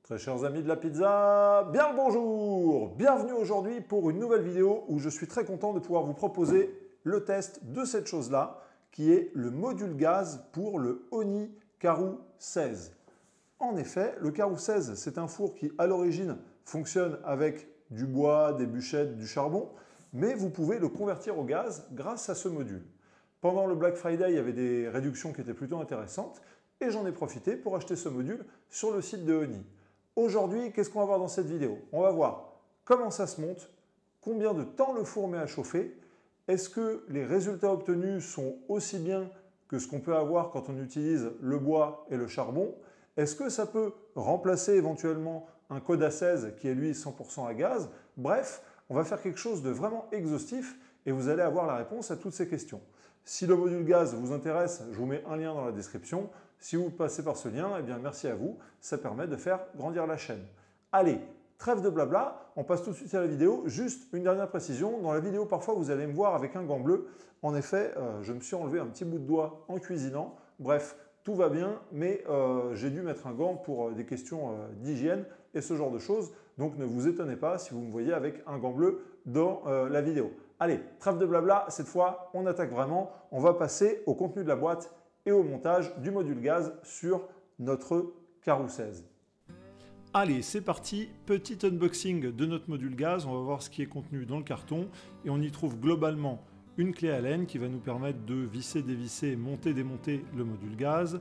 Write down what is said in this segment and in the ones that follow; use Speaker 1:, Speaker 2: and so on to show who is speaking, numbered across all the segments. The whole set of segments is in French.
Speaker 1: Très chers amis de la pizza, bien le bonjour! Bienvenue aujourd'hui pour une nouvelle vidéo où je suis très content de pouvoir vous proposer le test de cette chose-là qui est le module gaz pour le Oni Karoo 16. En effet, le Karoo 16, c'est un four qui à l'origine fonctionne avec du bois, des bûchettes, du charbon, mais vous pouvez le convertir au gaz grâce à ce module. Pendant le Black Friday, il y avait des réductions qui étaient plutôt intéressantes et j'en ai profité pour acheter ce module sur le site de Oni. Aujourd'hui, qu'est-ce qu'on va voir dans cette vidéo? On va voir comment ça se monte, combien de temps le four met à chauffer, est-ce que les résultats obtenus sont aussi bien que ce qu'on peut avoir quand on utilise le bois et le charbon, est-ce que ça peut remplacer éventuellement un Code A16 qui est lui 100% à gaz? Bref, on va faire quelque chose de vraiment exhaustif et vous allez avoir la réponse à toutes ces questions. Si le module gaz vous intéresse, je vous mets un lien dans la description. Si vous passez par ce lien, eh bien merci à vous, ça permet de faire grandir la chaîne. Allez, trêve de blabla, on passe tout de suite à la vidéo. Juste une dernière précision, dans la vidéo parfois vous allez me voir avec un gant bleu. En effet, je me suis enlevé un petit bout de doigt en cuisinant. Bref, tout va bien, mais j'ai dû mettre un gant pour des questions d'hygiène et ce genre de choses. Donc ne vous étonnez pas si vous me voyez avec un gant bleu dans la vidéo. Allez, trêve de blabla, cette fois on attaque vraiment. On va passer au contenu de la boîte et au montage du module gaz sur notre Karoo 16. Allez, c'est parti, petit unboxing de notre module gaz. On va voir ce qui est contenu dans le carton et on y trouve globalement une clé Allen qui va nous permettre de visser, dévisser, monter, démonter le module gaz.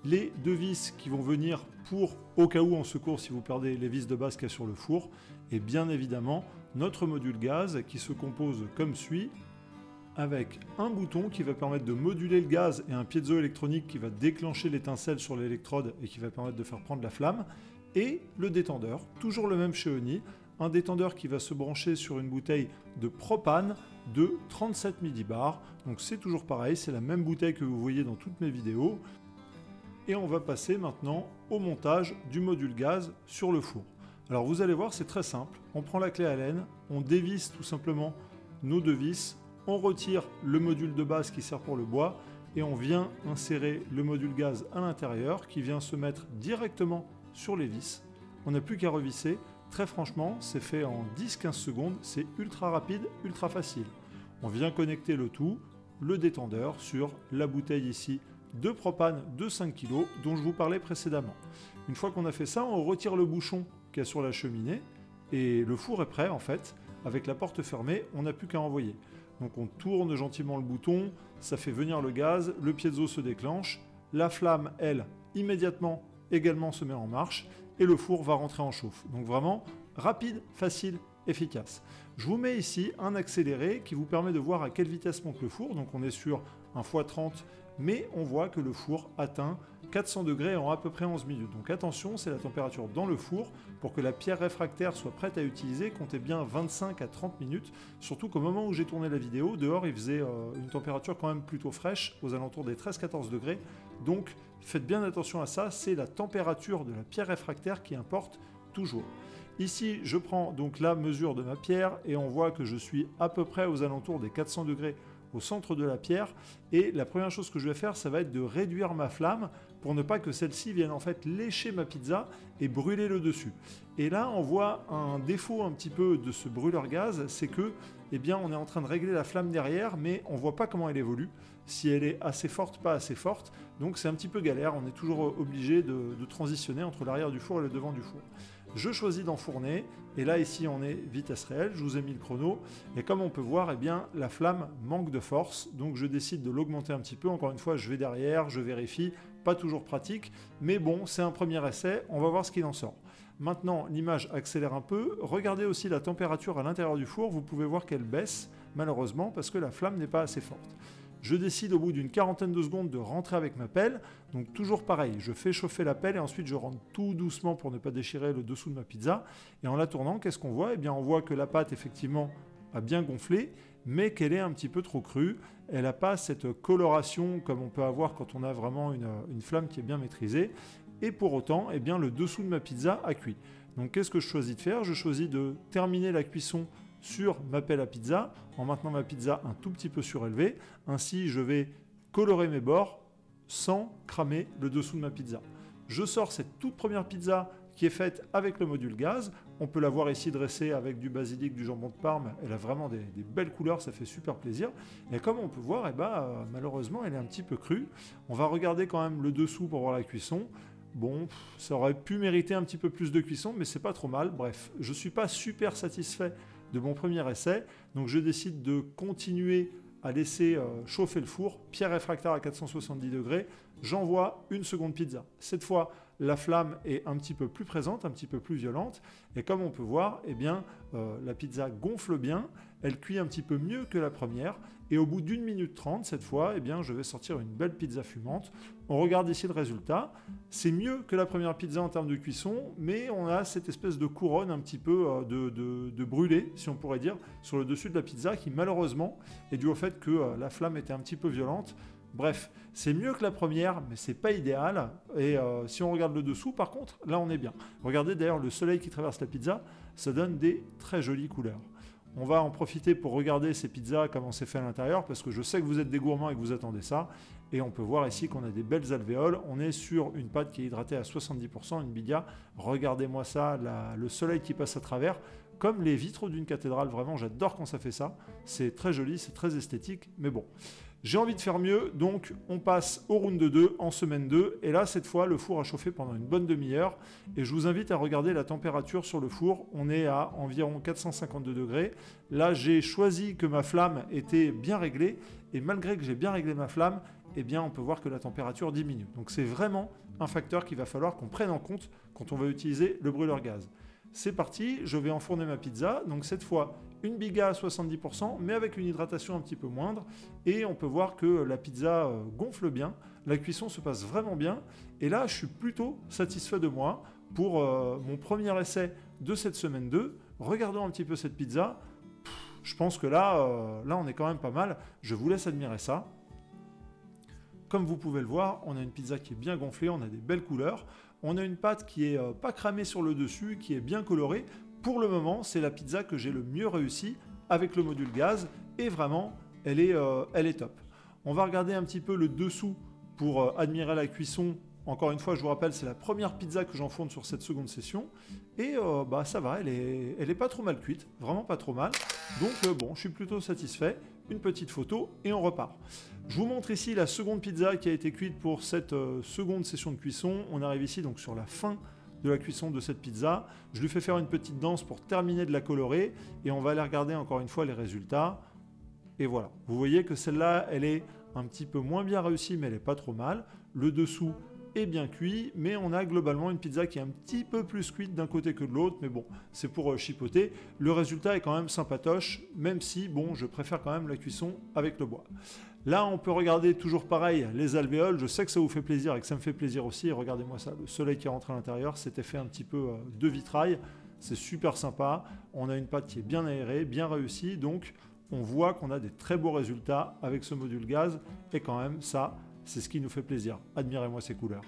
Speaker 1: Les deux vis qui vont venir pour, au cas où en secours si vous perdez les vis de base qu'il y a sur le four. Et bien évidemment, notre module gaz qui se compose comme suit, avec un bouton qui va permettre de moduler le gaz et un piezoélectronique qui va déclencher l'étincelle sur l'électrode et qui va permettre de faire prendre la flamme, et le détendeur, toujours le même chez Oni, un détendeur qui va se brancher sur une bouteille de propane de 37 millibars, donc c'est toujours pareil, c'est la même bouteille que vous voyez dans toutes mes vidéos. Et on va passer maintenant au montage du module gaz sur le four. Alors vous allez voir, c'est très simple, on prend la clé Allen, on dévisse tout simplement nos deux vis, on retire le module de base qui sert pour le bois et on vient insérer le module gaz à l'intérieur qui vient se mettre directement sur les vis. On n'a plus qu'à revisser. Très franchement, c'est fait en 10-15 secondes, c'est ultra rapide, ultra facile. On vient connecter le tout, le détendeur sur la bouteille ici de propane de 5 kg dont je vous parlais précédemment. Une fois qu'on a fait ça, on retire le bouchon qu'il y a sur la cheminée et le four est prêt en fait. Avec la porte fermée, on n'a plus qu'à envoyer. Donc on tourne gentiment le bouton, ça fait venir le gaz, le piezo se déclenche, la flamme, elle, immédiatement également se met en marche et le four va rentrer en chauffe. Donc vraiment rapide, facile, efficace. Je vous mets ici un accéléré qui vous permet de voir à quelle vitesse monte le four. Donc on est sur un x30, mais on voit que le four atteint 400 degrés en à peu près 11 minutes. Donc attention, c'est la température dans le four. Pour que la pierre réfractaire soit prête à utiliser, comptez bien 25 à 30 minutes. Surtout qu'au moment où j'ai tourné la vidéo, dehors il faisait une température quand même plutôt fraîche, aux alentours des 13-14 degrés. Donc faites bien attention à ça, c'est la température de la pierre réfractaire qui importe toujours. Ici, je prends donc la mesure de ma pierre et on voit que je suis à peu près aux alentours des 400 degrés au centre de la pierre et la première chose que je vais faire, ça va être de réduire ma flamme pour ne pas que celle-ci vienne en fait lécher ma pizza et brûler le dessus. Et là, on voit un défaut un petit peu de ce brûleur gaz, c'est que eh bien, on est en train de régler la flamme derrière, mais on voit pas comment elle évolue, si elle est assez forte, pas assez forte, donc c'est un petit peu galère, on est toujours obligé de transitionner entre l'arrière du four et le devant du four. Je choisis d'enfourner, et là ici on est vitesse réelle, je vous ai mis le chrono, et comme on peut voir, eh bien, la flamme manque de force, donc je décide de l'augmenter un petit peu, encore une fois je vais derrière, je vérifie, pas toujours pratique, mais bon, c'est un premier essai, on va voir ce qu'il en sort. Maintenant, l'image accélère un peu, regardez aussi la température à l'intérieur du four, vous pouvez voir qu'elle baisse, malheureusement, parce que la flamme n'est pas assez forte. Je décide au bout d'une quarantaine de secondes de rentrer avec ma pelle, donc toujours pareil, je fais chauffer la pelle et ensuite je rentre tout doucement pour ne pas déchirer le dessous de ma pizza, et en la tournant, qu'est-ce qu'on voit? Eh bien on voit que la pâte effectivement a bien gonflé, mais qu'elle est un petit peu trop crue, elle n'a pas cette coloration comme on peut avoir quand on a vraiment une flamme qui est bien maîtrisée, et pour autant, eh bien, le dessous de ma pizza a cuit. Donc qu'est-ce que je choisis de faire? Je choisis de terminer la cuisson sur ma pelle à pizza, en maintenant ma pizza un tout petit peu surélevée. Ainsi, je vais colorer mes bords sans cramer le dessous de ma pizza. Je sors cette toute première pizza qui est faite avec le module gaz. On peut la voir ici dressée avec du basilic, du jambon de Parme. Elle a vraiment des belles couleurs, ça fait super plaisir. Et comme on peut voir, malheureusement, elle est un petit peu crue. On va regarder quand même le dessous pour voir la cuisson. Bon, ça aurait pu mériter un petit peu plus de cuisson, mais c'est pas trop mal. Bref, je ne suis pas super satisfait de mon premier essai, donc je décide de continuer à laisser chauffer le four, pierre réfractaire à 470 degrés. J'envoie une seconde pizza. Cette fois, la flamme est un petit peu plus présente, un petit peu plus violente. Et comme on peut voir, la pizza gonfle bien, elle cuit un petit peu mieux que la première. Et au bout d'1 minute 30, cette fois, je vais sortir une belle pizza fumante. On regarde ici le résultat. C'est mieux que la première pizza en termes de cuisson, mais on a cette espèce de couronne un petit peu de brûlé, si on pourrait dire, sur le dessus de la pizza, qui malheureusement est dû au fait que la flamme était un petit peu violente. Bref, c'est mieux que la première, mais c'est pas idéal. Et si on regarde le dessous, par contre, là on est bien. Regardez d'ailleurs le soleil qui traverse la pizza, ça donne des très jolies couleurs. On va en profiter pour regarder ces pizzas, comment c'est fait à l'intérieur, parce que je sais que vous êtes des gourmands et que vous attendez ça. Et on peut voir ici qu'on a des belles alvéoles. On est sur une pâte qui est hydratée à 70%, une biglia. Regardez-moi ça, le soleil qui passe à travers, comme les vitraux d'une cathédrale. Vraiment, j'adore quand ça fait ça. C'est très joli, c'est très esthétique, mais bon. J'ai envie de faire mieux, donc on passe au round 2 en semaine 2. Et là, cette fois, le four a chauffé pendant une bonne demi-heure. Et je vous invite à regarder la température sur le four. On est à environ 452 degrés. Là, j'ai choisi que ma flamme était bien réglée. Et malgré que j'ai bien réglé ma flamme, on peut voir que la température diminue. Donc c'est vraiment un facteur qu'il va falloir qu'on prenne en compte quand on va utiliser le brûleur gaz. C'est parti, je vais enfourner ma pizza. Donc cette fois, une biga à 70%, mais avec une hydratation un petit peu moindre. Et on peut voir que la pizza gonfle bien. La cuisson se passe vraiment bien. Et là, je suis plutôt satisfait de moi pour mon premier essai de cette semaine 2. Regardons un petit peu cette pizza. Je pense que là, on est quand même pas mal. Je vous laisse admirer ça. Comme vous pouvez le voir, on a une pizza qui est bien gonflée, on a des belles couleurs. On a une pâte qui est pas cramée sur le dessus, qui est bien colorée. Pour le moment, c'est la pizza que j'ai le mieux réussi avec le module gaz. Et vraiment, elle est top. On va regarder un petit peu le dessous pour admirer la cuisson. Encore une fois, je vous rappelle, c'est la première pizza que j'enfourne sur cette seconde session. Et ça va, elle est pas trop mal cuite, vraiment pas trop mal. Donc bon, je suis plutôt satisfait. Une petite photo et on repart. Je vous montre ici la seconde pizza qui a été cuite pour cette seconde session de cuisson. On arrive ici donc sur la fin de la cuisson de cette pizza. Je lui fais faire une petite danse pour terminer de la colorer et on va aller regarder encore une fois les résultats. Et voilà, vous voyez que celle-là, elle est un petit peu moins bien réussie, mais elle n'est pas trop mal. Le dessous est bien cuit, mais on a globalement une pizza qui est un petit peu plus cuite d'un côté que de l'autre, mais bon, c'est pour chipoter. Le résultat est quand même sympatoche, même si, bon, je préfère quand même la cuisson avec le bois. Là, on peut regarder toujours pareil les alvéoles. Je sais que ça vous fait plaisir et que ça me fait plaisir aussi. Regardez-moi ça, le soleil qui rentre à l'intérieur, cet effet un petit peu de vitrail. C'est super sympa. On a une pâte qui est bien aérée, bien réussie, donc on voit qu'on a des très beaux résultats avec ce module gaz, et quand même, ça, c'est ce qui nous fait plaisir. Admirez-moi ces couleurs.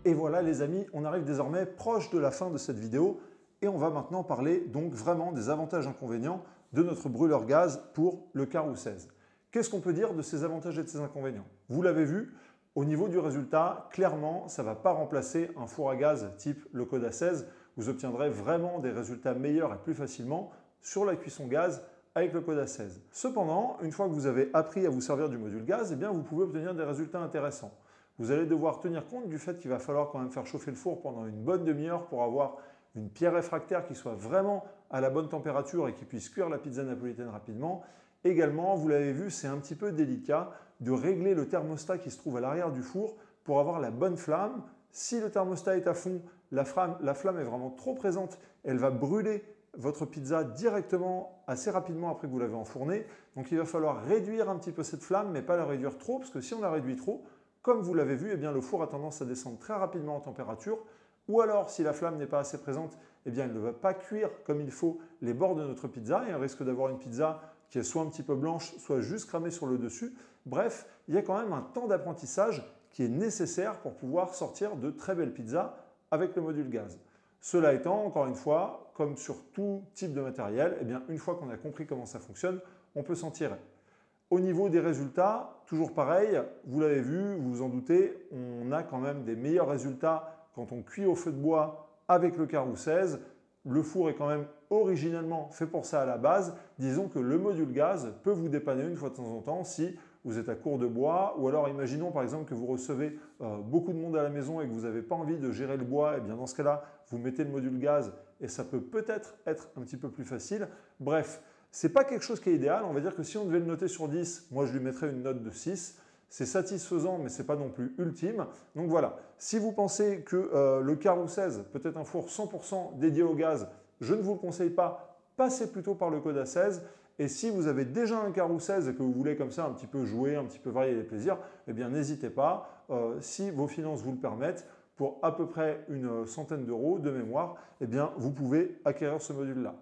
Speaker 1: Et voilà les amis, on arrive désormais proche de la fin de cette vidéo et on va maintenant parler donc vraiment des avantages et inconvénients de notre brûleur gaz pour le Karoo 16. Qu'est-ce qu'on peut dire de ces avantages et de ces inconvénients? Vous l'avez vu, au niveau du résultat, clairement, ça ne va pas remplacer un four à gaz type le Coda 16. Vous obtiendrez vraiment des résultats meilleurs et plus facilement sur la cuisson gaz avec le Coda 16. Cependant, une fois que vous avez appris à vous servir du module gaz, vous pouvez obtenir des résultats intéressants. Vous allez devoir tenir compte du fait qu'il va falloir quand même faire chauffer le four pendant une bonne demi-heure pour avoir une pierre réfractaire qui soit vraiment à la bonne température et qui puisse cuire la pizza napolitaine rapidement. Également, vous l'avez vu, c'est un petit peu délicat de régler le thermostat qui se trouve à l'arrière du four pour avoir la bonne flamme. Si le thermostat est à fond, la flamme est vraiment trop présente, elle va brûler votre pizza directement assez rapidement après que vous l'avez enfournée. Donc il va falloir réduire un petit peu cette flamme, mais pas la réduire trop, parce que si on la réduit trop, comme vous l'avez vu, le four a tendance à descendre très rapidement en température. Ou alors, si la flamme n'est pas assez présente, elle ne va pas cuire comme il faut les bords de notre pizza et on risque d'avoir une pizza qui est soit un petit peu blanche, soit juste cramée sur le dessus. Bref, il y a quand même un temps d'apprentissage qui est nécessaire pour pouvoir sortir de très belles pizzas avec le module gaz. Cela étant, encore une fois, comme sur tout type de matériel, une fois qu'on a compris comment ça fonctionne, on peut s'en tirer. Au niveau des résultats, toujours pareil, vous l'avez vu, vous vous en doutez, on a quand même des meilleurs résultats quand on cuit au feu de bois avec le Carrou 16. Le four est quand même originellement fait pour ça à la base. Disons que le module gaz peut vous dépanner une fois de temps en temps si vous êtes à court de bois, ou alors imaginons par exemple que vous recevez beaucoup de monde à la maison et que vous n'avez pas envie de gérer le bois, et bien dans ce cas-là, vous mettez le module gaz et ça peut peut-être être un petit peu plus facile. Bref, ce n'est pas quelque chose qui est idéal. On va dire que si on devait le noter sur 10, moi je lui mettrais une note de 6. C'est satisfaisant, mais ce n'est pas non plus ultime. Donc voilà, si vous pensez que le Carrou 16 peut être un four 100% dédié au gaz, je ne vous le conseille pas. Passez plutôt par le Coda 16. Et si vous avez déjà un Carrou 16 et que vous voulez comme ça un petit peu jouer, un petit peu varier les plaisirs, eh bien n'hésitez pas, si vos finances vous le permettent, pour à peu près une centaine d'euros de mémoire, eh bien vous pouvez acquérir ce module-là.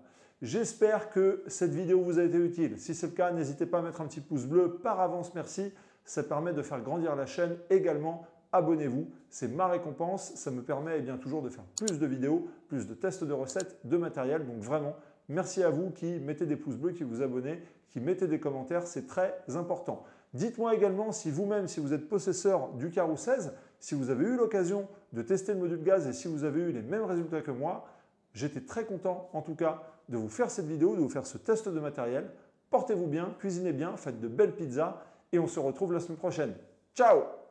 Speaker 1: J'espère que cette vidéo vous a été utile. Si c'est le cas, n'hésitez pas à mettre un petit pouce bleu. Par avance, merci. Ça permet de faire grandir la chaîne. Également, abonnez-vous. C'est ma récompense. Ça me permet bien toujours de faire plus de vidéos, plus de tests de recettes, de matériel. Donc vraiment, merci à vous qui mettez des pouces bleus, qui vous abonnez, qui mettez des commentaires. C'est très important. Dites-moi également si vous-même, si vous êtes possesseur du Carrou 16, si vous avez eu l'occasion de tester le module gaz et si vous avez eu les mêmes résultats que moi. J'étais très content, en tout cas, de vous faire cette vidéo, de vous faire ce test de matériel. Portez-vous bien, cuisinez bien, faites de belles pizzas et on se retrouve la semaine prochaine. Ciao!